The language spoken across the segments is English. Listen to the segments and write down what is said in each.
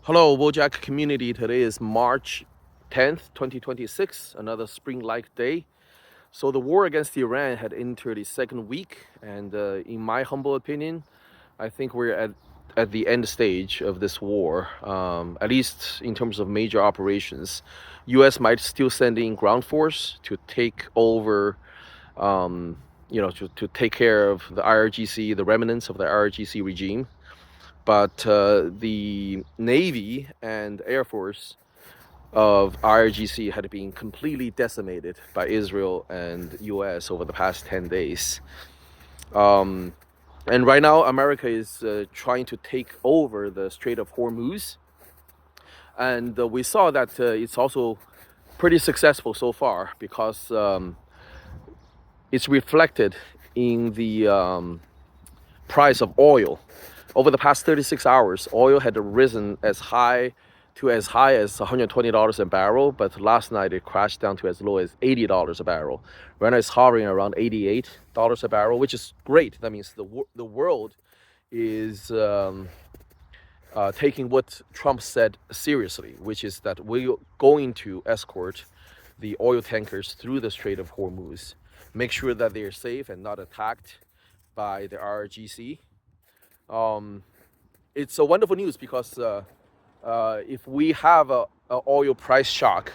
Hello, Wojak community. Today is March 10th, 2026, another spring-like day. So the war against Iran had entered its second week, and in my humble opinion, I think we're at the end stage of this war, at least in terms of major operations. U.S. might still send in ground force to take over, to take care of the IRGC, the remnants of the IRGC regime. But the Navy and Air Force of IRGC had been completely decimated by Israel and US over the past 10 days. And right now, America is trying to take over the Strait of Hormuz. And we saw that it's also pretty successful so far because it's reflected in the price of oil. Over the past 36 hours, oil had risen as high as $120 a barrel, but last night it crashed down to as low as $80 a barrel. Right now it's hovering around $88 a barrel, which is great. That means the world is taking what Trump said seriously, which is that we're going to escort the oil tankers through the Strait of Hormuz, make sure that they are safe and not attacked by the RGC. It's a wonderful news because if we have a oil price shock,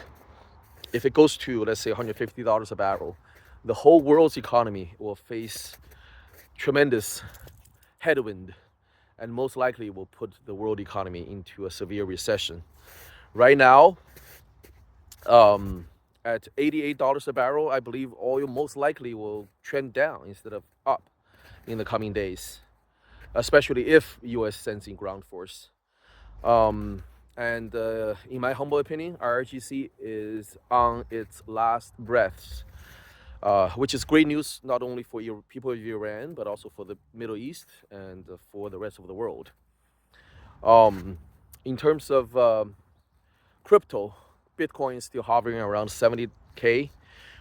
if it goes to, let's say, $150 a barrel, the whole world's economy will face tremendous headwind and most likely will put the world economy into a severe recession. Right now, at $88 a barrel, I believe oil most likely will trend down instead of up in the coming days, especially if US sends in ground force. And in my humble opinion, RGC is on its last breaths, which is great news not only for people of Iran, but also for the Middle East and for the rest of the world. In terms of crypto, Bitcoin is still hovering around 70K.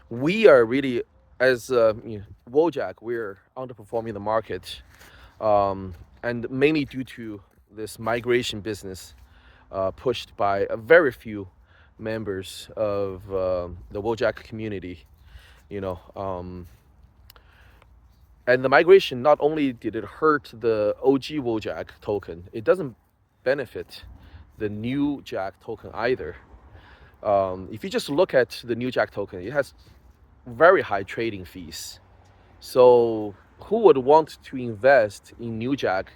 We are really, as Wojak, we're underperforming the market, and mainly due to this migration business pushed by a very few members of the Wojak community, and the migration, not only did it hurt the OG Wojak token, it doesn't benefit the new Jack token either. If you just look at the new Jack token, it has very high trading fees. So who would want to invest in New Jack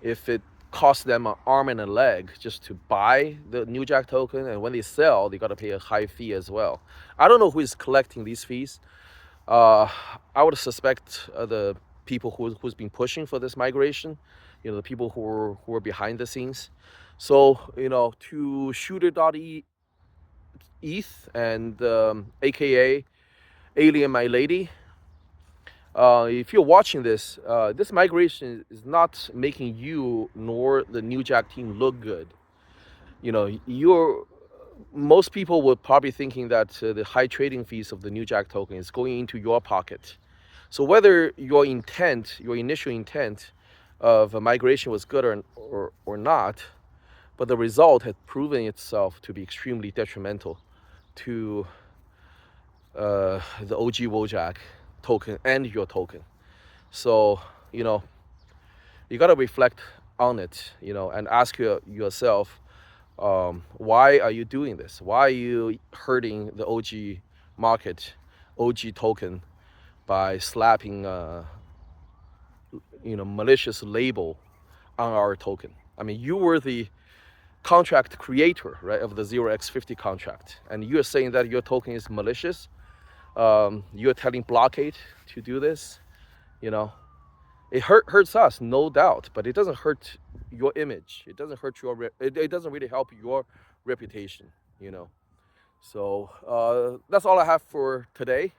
if it costs them an arm and a leg just to buy the New Jack token, and when they sell, they got to pay a high fee as well? I don't know who is collecting these fees. I would suspect the people who's been pushing for this migration, the people who are behind the scenes. So to shooter.eth and AKA Alien My Lady, if you're watching this, this migration is not making you nor the New Jack team look good. Most people would probably thinking that the high trading fees of the New Jack token is going into your pocket. So whether your initial intent of migration was good or not, but the result had proven itself to be extremely detrimental to the OG Wojak token and your token. So you got to reflect on it, and ask yourself, why are you doing this? Why are you hurting the OG market, OG token, by slapping malicious label on our token? I mean, you were the contract creator, right, of the 0x50 contract, and you're saying that your token is malicious. You're telling Blockade to do this. It hurts us, no doubt, but it doesn't hurt your image. It doesn't hurt it doesn't really help your reputation. So that's all I have for today.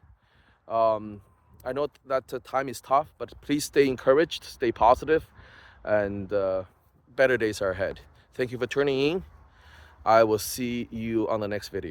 I know that time is tough, but please stay encouraged, stay positive, and better days are ahead. Thank you for tuning in. I will see you on the next video.